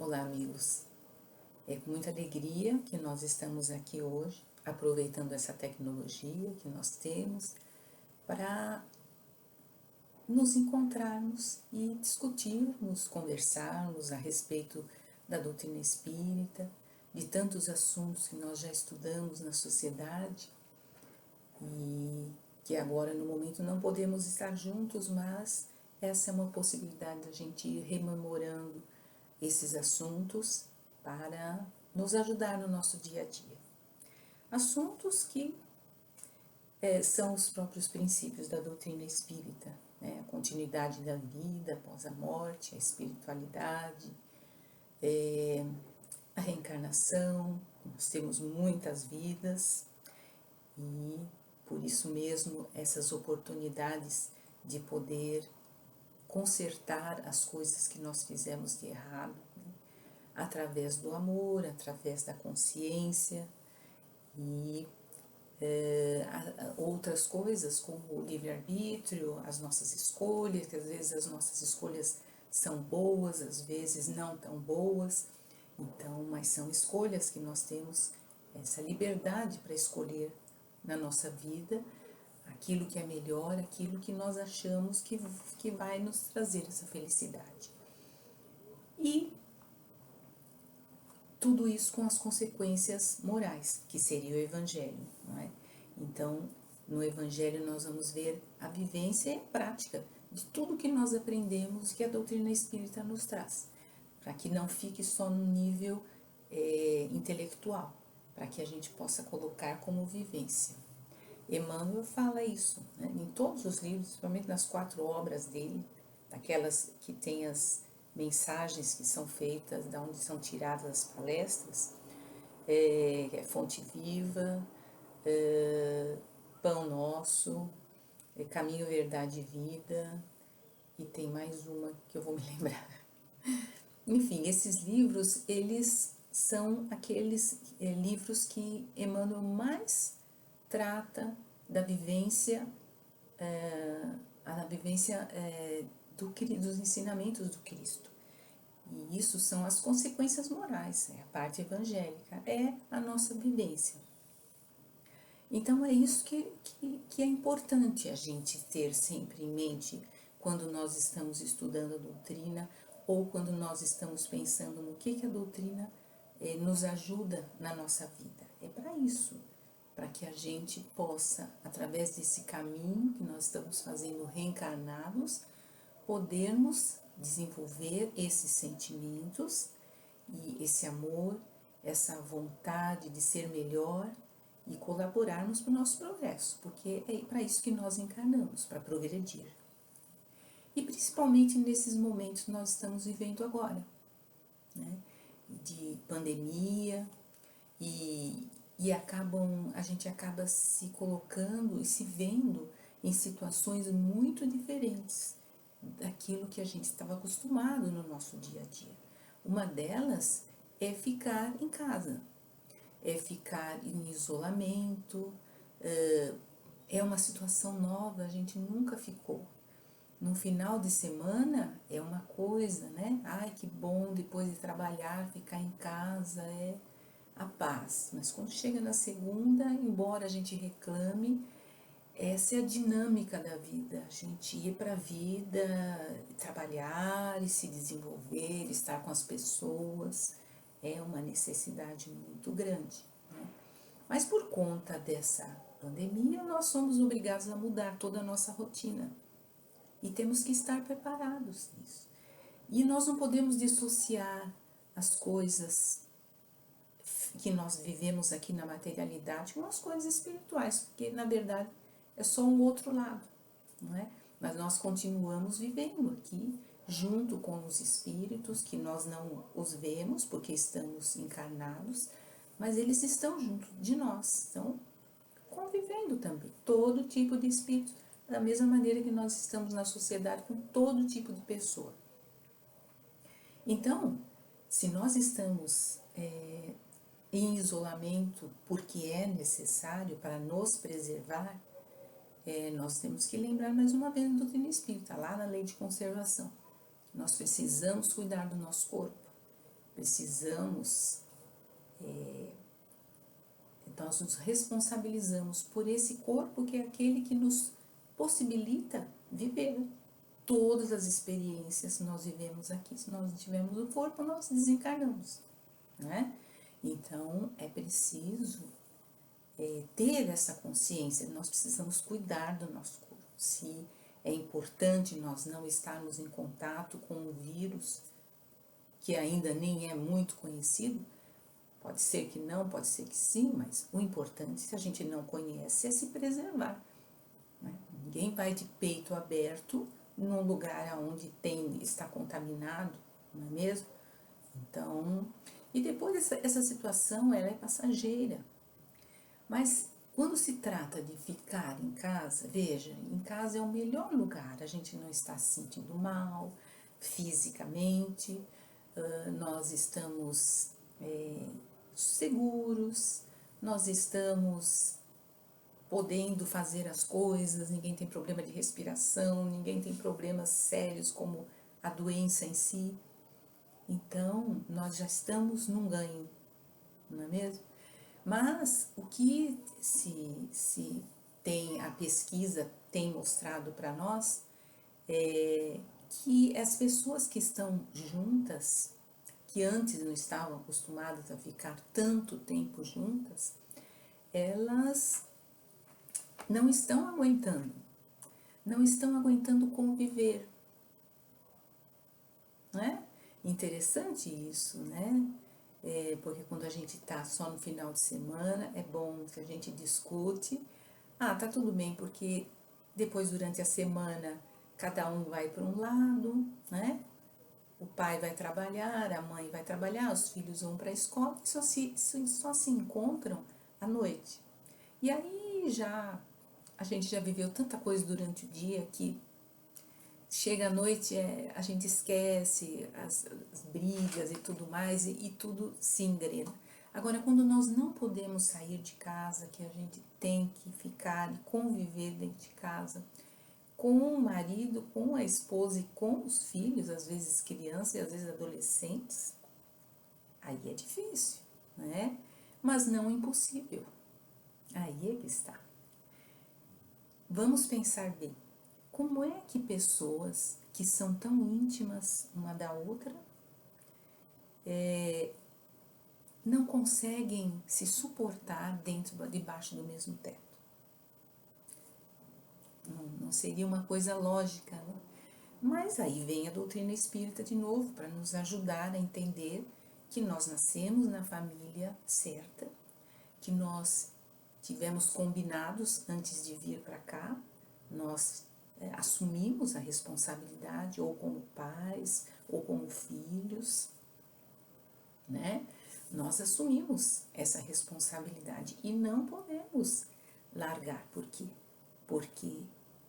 Olá, amigos. É com muita alegria que nós estamos aqui hoje, aproveitando essa tecnologia que nós temos para nos encontrarmos e discutirmos, conversarmos a respeito da doutrina espírita, de tantos assuntos que nós já estudamos na sociedade e que agora no momento não podemos estar juntos, mas essa é uma possibilidade da gente ir rememorando esses assuntos para nos ajudar no nosso dia a dia. Assuntos que são os próprios princípios da doutrina espírita, né? A continuidade da vida após a morte, a espiritualidade, a reencarnação. Nós temos muitas vidas e por isso mesmo essas oportunidades de poder consertar as coisas que nós fizemos de errado, né? Através do amor, através da consciência e outras coisas como o livre-arbítrio, as nossas escolhas, que às vezes as nossas escolhas são boas, às vezes não tão boas, então, mas são escolhas que nós temos essa liberdade para escolher na nossa vida aquilo que é melhor, aquilo que nós achamos que vai nos trazer essa felicidade. E tudo isso com as consequências morais, que seria o Evangelho, não é? Então, no Evangelho nós vamos ver a vivência e a prática de tudo que nós aprendemos que a doutrina espírita nos traz, para que não fique só no nível intelectual, para que a gente possa colocar como vivência. Emmanuel fala isso, né? Em todos os livros, principalmente nas 4 obras dele, daquelas que tem as mensagens que são feitas, da onde são tiradas as palestras, Fonte Viva, Pão Nosso, Caminho, Verdade e Vida, e tem mais uma que eu vou me lembrar. Enfim, esses livros, eles são aqueles livros que Emmanuel mais trata da vivência, dos ensinamentos do Cristo. E isso são as consequências morais, a parte evangélica, é a nossa vivência. Então é isso que é importante a gente ter sempre em mente quando nós estamos estudando a doutrina ou quando nós estamos pensando no que a doutrina nos ajuda na nossa vida. É para isso, para que a gente possa, através desse caminho que nós estamos fazendo reencarnados, podermos desenvolver esses sentimentos e esse amor, essa vontade de ser melhor e colaborarmos para o nosso progresso, porque é para isso que nós encarnamos, para progredir. E principalmente nesses momentos que nós estamos vivendo agora, né? De pandemia, e a gente acaba se colocando e se vendo em situações muito diferentes daquilo que a gente estava acostumado no nosso dia a dia. Uma delas é ficar em casa, é ficar em isolamento, é uma situação nova, a gente nunca ficou. No final de semana é uma coisa, né? Ai, que bom, depois de trabalhar, ficar em casa, é a paz. Mas quando chega na segunda, embora a gente reclame, essa é a dinâmica da vida. A gente ir para a vida, trabalhar e se desenvolver, estar com as pessoas, é uma necessidade muito grande, né? Mas por conta dessa pandemia, nós somos obrigados a mudar toda a nossa rotina. E temos que estar preparados nisso. E nós não podemos dissociar as coisas que nós vivemos aqui na materialidade com as coisas espirituais, porque na verdade é só um outro lado, não é? Mas nós continuamos vivendo aqui junto com os espíritos, que nós não os vemos porque estamos encarnados, mas eles estão junto de nós, estão convivendo também, todo tipo de espíritos, da mesma maneira que nós estamos na sociedade com todo tipo de pessoa. Então, se nós estamos em isolamento porque é necessário para nos preservar, nós temos que lembrar mais uma vez do doutrina espírita, lá na lei de conservação. Nós precisamos cuidar do nosso corpo. precisamos, nós nos responsabilizamos por esse corpo que é aquele que nos possibilita viver todas as experiências que nós vivemos aqui. Se nós não tivermos o corpo, nós desencarnamos, né? Então, é preciso ter essa consciência, nós precisamos cuidar do nosso corpo. Se é importante nós não estarmos em contato com um vírus que ainda nem é muito conhecido, pode ser que não, pode ser que sim, mas o importante, se a gente não conhece, é se preservar, né? Ninguém vai de peito aberto num lugar onde está contaminado, não é mesmo? Então, e depois essa situação, ela é passageira. Mas quando se trata de ficar em casa, veja, em casa é o melhor lugar, a gente não está se sentindo mal fisicamente, nós estamos seguros, nós estamos podendo fazer as coisas, ninguém tem problema de respiração, ninguém tem problemas sérios como a doença em si. Então, nós já estamos num ganho, não é mesmo? Mas o que se tem, a pesquisa tem mostrado para nós é que as pessoas que estão juntas, que antes não estavam acostumadas a ficar tanto tempo juntas, elas não estão aguentando conviver, não é? Interessante isso, né? Porque quando a gente tá só no final de semana, é bom que a gente discute. Tá tudo bem, porque depois durante a semana cada um vai para um lado, né? O pai vai trabalhar, a mãe vai trabalhar, os filhos vão para a escola, só se encontram à noite. E aí a gente já viveu tanta coisa durante o dia que chega à noite, a gente esquece as brigas e tudo mais, e tudo se engrena. Agora, quando nós não podemos sair de casa, que a gente tem que ficar e conviver dentro de casa, com o marido, com a esposa e com os filhos, às vezes crianças e às vezes adolescentes, aí é difícil, né? Mas não impossível. Aí é que está. Vamos pensar bem. Como é que pessoas que são tão íntimas uma da outra não conseguem se suportar debaixo do mesmo teto? Não seria uma coisa lógica, né? Mas aí vem a doutrina espírita de novo para nos ajudar a entender que nós nascemos na família certa, que nós tivemos combinados antes de vir para cá, nós assumimos a responsabilidade, ou como pais, ou como filhos, né? Nós assumimos essa responsabilidade e não podemos largar. Por quê? Porque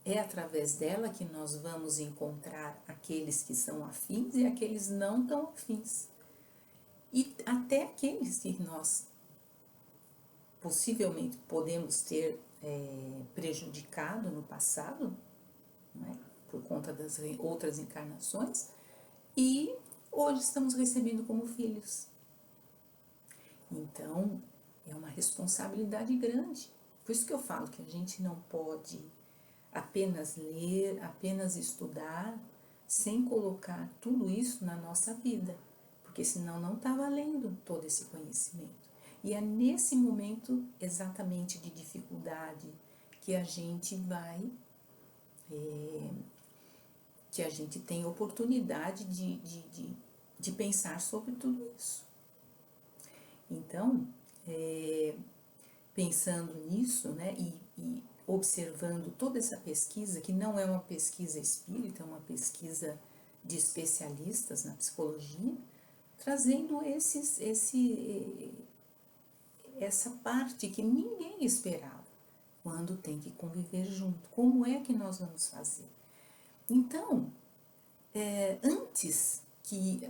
é através dela que nós vamos encontrar aqueles que são afins e aqueles não tão afins. E até aqueles que nós possivelmente podemos ter prejudicado no passado, né, por conta das outras encarnações, e hoje estamos recebendo como filhos. Então, é uma responsabilidade grande. Por isso que eu falo que a gente não pode apenas ler, apenas estudar, sem colocar tudo isso na nossa vida, porque senão não está valendo todo esse conhecimento. E é nesse momento exatamente de dificuldade que a gente vai, que a gente tem oportunidade de pensar sobre tudo isso. Então, pensando nisso, né, e observando toda essa pesquisa, que não é uma pesquisa espírita, é uma pesquisa de especialistas na psicologia, trazendo essa parte que ninguém esperava, quando tem que conviver junto. Como é que nós vamos fazer? Então, antes que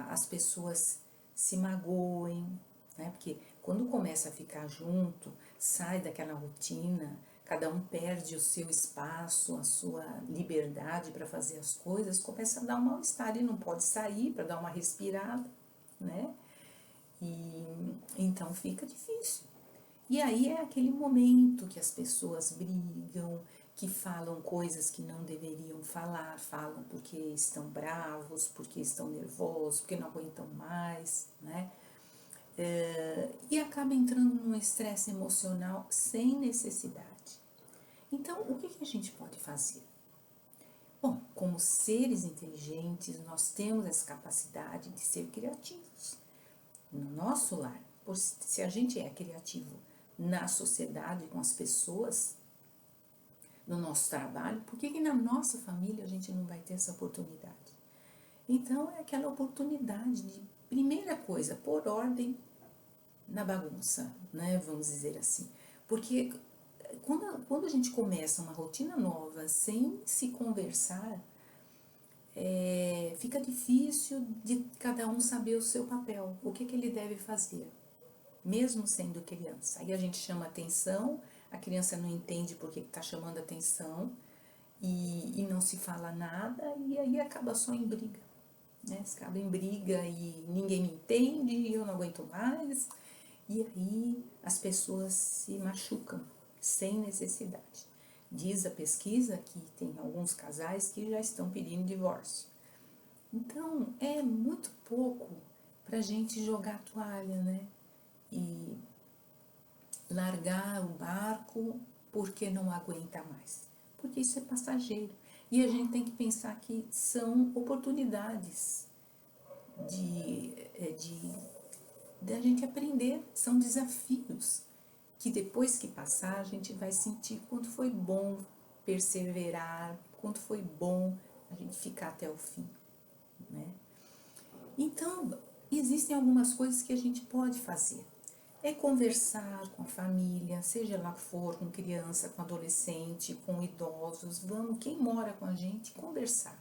as pessoas se magoem, né? Porque quando começa a ficar junto, sai daquela rotina, cada um perde o seu espaço, a sua liberdade para fazer as coisas, começa a dar um mal-estar e não pode sair para dar uma respirada, né? E então fica difícil. E aí é aquele momento que as pessoas brigam, que falam coisas que não deveriam falar, falam porque estão bravos, porque estão nervosos, porque não aguentam mais, né? E acaba entrando num estresse emocional sem necessidade. Então, o que a gente pode fazer? Bom, como seres inteligentes, nós temos essa capacidade de ser criativos no nosso lar. Se a gente é criativo na sociedade, com as pessoas, no nosso trabalho, por que na nossa família a gente não vai ter essa oportunidade? Então, é aquela oportunidade de, primeira coisa, pôr ordem na bagunça, né? Vamos dizer assim. Porque quando a gente começa uma rotina nova sem se conversar, fica difícil de cada um saber o seu papel, o que ele deve fazer, mesmo sendo criança. Aí a gente chama atenção, a criança não entende por que está chamando atenção e não se fala nada, e aí acaba só em briga, né? Acaba em briga e ninguém me entende, eu não aguento mais, e aí as pessoas se machucam sem necessidade. Diz a pesquisa que tem alguns casais que já estão pedindo divórcio. Então, é muito pouco para a gente jogar a toalha, né? E largar o barco porque não aguenta mais. Porque isso é passageiro. E a gente tem que pensar que são oportunidades de a gente aprender, são desafios que depois que passar a gente vai sentir quanto foi bom perseverar, quanto foi bom a gente ficar até o fim, né? Então, existem algumas coisas que a gente pode fazer. É conversar com a família, seja lá for, com criança, com adolescente, com idosos, vamos, quem mora com a gente, conversar.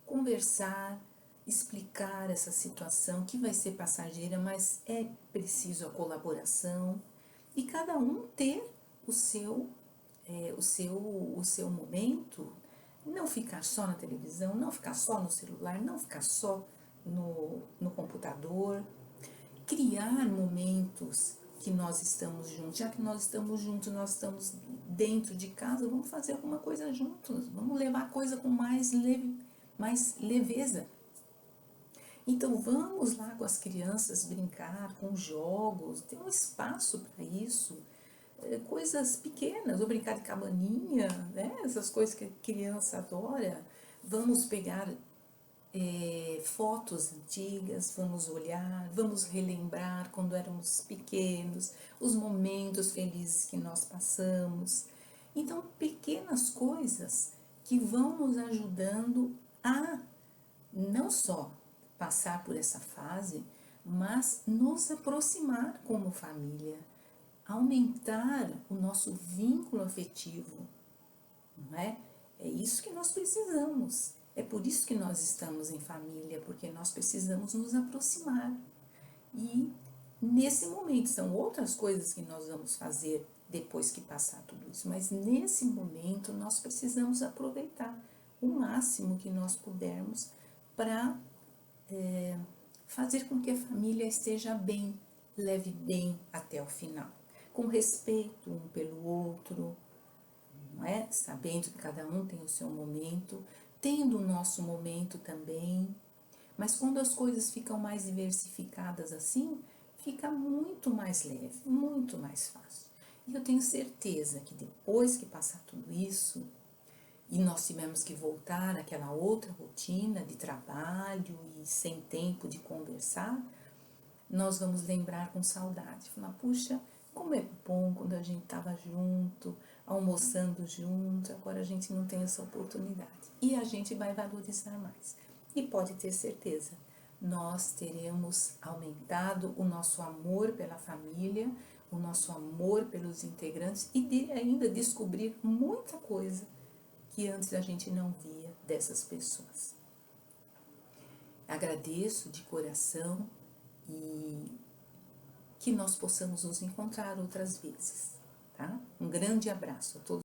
Conversar, explicar essa situação que vai ser passageira, mas é preciso a colaboração e cada um ter o seu momento, não ficar só na televisão, não ficar só no celular, não ficar só no computador, criar momentos que nós estamos juntos. Já que nós estamos juntos, nós estamos dentro de casa, vamos fazer alguma coisa juntos, vamos levar a coisa com mais leveza. Então vamos lá com as crianças brincar com jogos, tem um espaço para isso, coisas pequenas, ou brincar de cabaninha, né? Essas coisas que a criança adora. Vamos pegar fotos antigas, vamos olhar, vamos relembrar quando éramos pequenos, os momentos felizes que nós passamos. Então, pequenas coisas que vão nos ajudando a não só passar por essa fase, mas nos aproximar como família, aumentar o nosso vínculo afetivo, não é? É isso que nós precisamos. É por isso que nós estamos em família, porque nós precisamos nos aproximar. E nesse momento, são outras coisas que nós vamos fazer depois que passar tudo isso, mas nesse momento nós precisamos aproveitar o máximo que nós pudermos para fazer com que a família esteja bem, leve bem até o final, com respeito um pelo outro, não é? Sabendo que cada um tem o seu momento, tendo o nosso momento também, mas quando as coisas ficam mais diversificadas assim, fica muito mais leve, muito mais fácil. E eu tenho certeza que depois que passar tudo isso, e nós tivemos que voltar àquela outra rotina de trabalho e sem tempo de conversar, nós vamos lembrar com saudade, falar, puxa, como é bom quando a gente estava junto, almoçando junto, agora a gente não tem essa oportunidade. E a gente vai valorizar mais. E pode ter certeza, nós teremos aumentado o nosso amor pela família, o nosso amor pelos integrantes e ainda descobrir muita coisa que antes a gente não via dessas pessoas. Agradeço de coração e que nós possamos nos encontrar outras vezes, tá? Um grande abraço a todos.